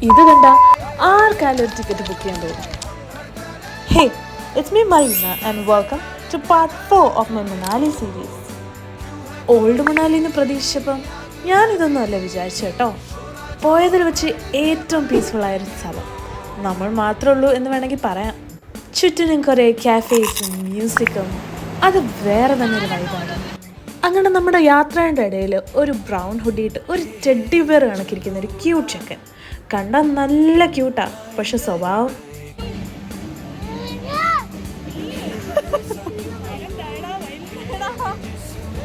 ഇത് കണ്ട ആർക്കാലും ഒരു ടിക്കറ്റ് ബുക്ക് ചെയ്യാൻ തോന്നും. Hey, it's me Marina and welcome to part 4 of my Manali series. Old മണാലിന്ന് പ്രതീക്ഷിച്ചപ്പം ഞാനിതൊന്നും അല്ല വിചാരിച്ചു കേട്ടോ. പോയതിൽ വെച്ച് ഏറ്റവും പീസ്ഫുൾ ആയൊരു സ്ഥലം നമ്മൾ മാത്രമേ ഉള്ളൂ എന്ന് വേണമെങ്കിൽ പറയാം. ചുറ്റിനും കുറേ കാഫേസും മ്യൂസിക്കും, അത് വേറെ തന്നെ ഒരു വൈബാണ്. അങ്ങനെ നമ്മുടെ യാത്രയുടെ ഇടയിൽ ഒരു ബ്രൗൺ ഹുഡിയിട്ട് ഒരു ടെഡ്ഡി ബെയർ കണക്കിരിക്കുന്ന ഒരു ക്യൂട്ട് ചെക്കൻ. കണ്ടാൽ നല്ല ക്യൂട്ടാണ്, പക്ഷെ സ്വഭാവം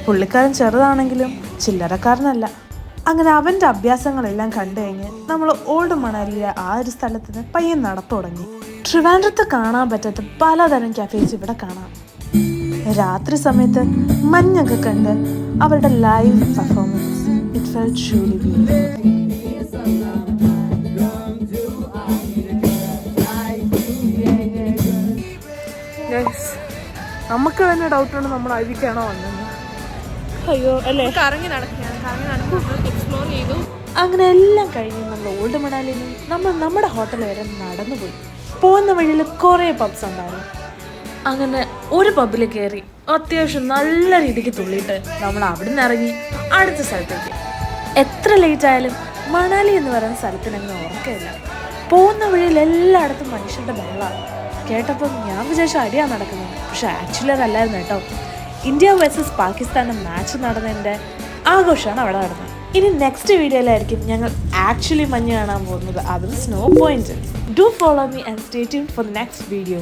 പുള്ളിക്കാരൻ ചെറുതാണെങ്കിലും ചില്ലറക്കാരനല്ല. അങ്ങനെ അവൻ്റെ അഭ്യാസങ്ങളെല്ലാം കണ്ടു കഴിഞ്ഞ് നമ്മൾ ഓൾഡ് മണാലിയിലെ ആ ഒരു സ്ഥലത്തിന് പയ്യൻ നടപ്പ് തുടങ്ങി. ട്രിവാൻഡ്രത്ത് കാണാൻ പറ്റാത്ത പലതരം കാഫേസ് ഇവിടെ കാണാം. രാത്രി സമയത്ത് മഞ്ഞൊക്കെ കണ്ട് അവരുടെ live performance, it felt truly beautiful. നമുക്ക് തന്നെ ഡൗട്ടുണ്ട് നമ്മൾ അഴിക്കാണോ വന്നത്. അയ്യോ അല്ലേ, കറങ്ങി നടക്കുകയാണ്, എക്സ്പ്ലോർ ചെയ്തു. അങ്ങനെ എല്ലാം കഴിഞ്ഞ് നമ്മൾ ഓൾഡ് മണാലിയിൽ നിന്ന് നമ്മൾ നമ്മുടെ ഹോട്ടൽ വരെ നടന്നുപോയി. പോകുന്ന വഴിയിൽ കുറേ പബ്സ് ഉണ്ടായിരുന്നു. അങ്ങനെ ഒരു പബ്ബിൽ കയറി അത്യാവശ്യം നല്ല രീതിക്ക് തുള്ളിയിട്ട് നമ്മൾ അവിടെ നിന്ന് ഇറങ്ങി അടുത്ത സ്ഥലത്തേക്ക്. എത്ര ലേറ്റ് ആയാലും മണാലി എന്ന് പറയുന്ന സ്ഥലത്തിനങ്ങ് ഉറക്കമില്ല. പോകുന്ന വഴിയിൽ എല്ലായിടത്തും മനുഷ്യരുടെ ബഹളമാണ്. കേട്ടപ്പം ഞാൻ വിചാരിച്ച അടിയാണ് നടക്കുന്നത്, പക്ഷെ ആക്ച്വലി അതല്ലായിരുന്നു കേട്ടോ. ഇന്ത്യ വേഴ്സസ് പാകിസ്ഥാൻ്റെ മാച്ച് നടന്നതിൻ്റെ ആഘോഷമാണ് അവിടെ നടന്നത്. ഇനി നെക്സ്റ്റ് വീഡിയോയിലായിരിക്കും ഞങ്ങൾ ആക്ച്വലി മഞ്ഞ് കാണാൻ പോകുന്നത്, അതും snow point. Do follow me and stay tuned for the next video.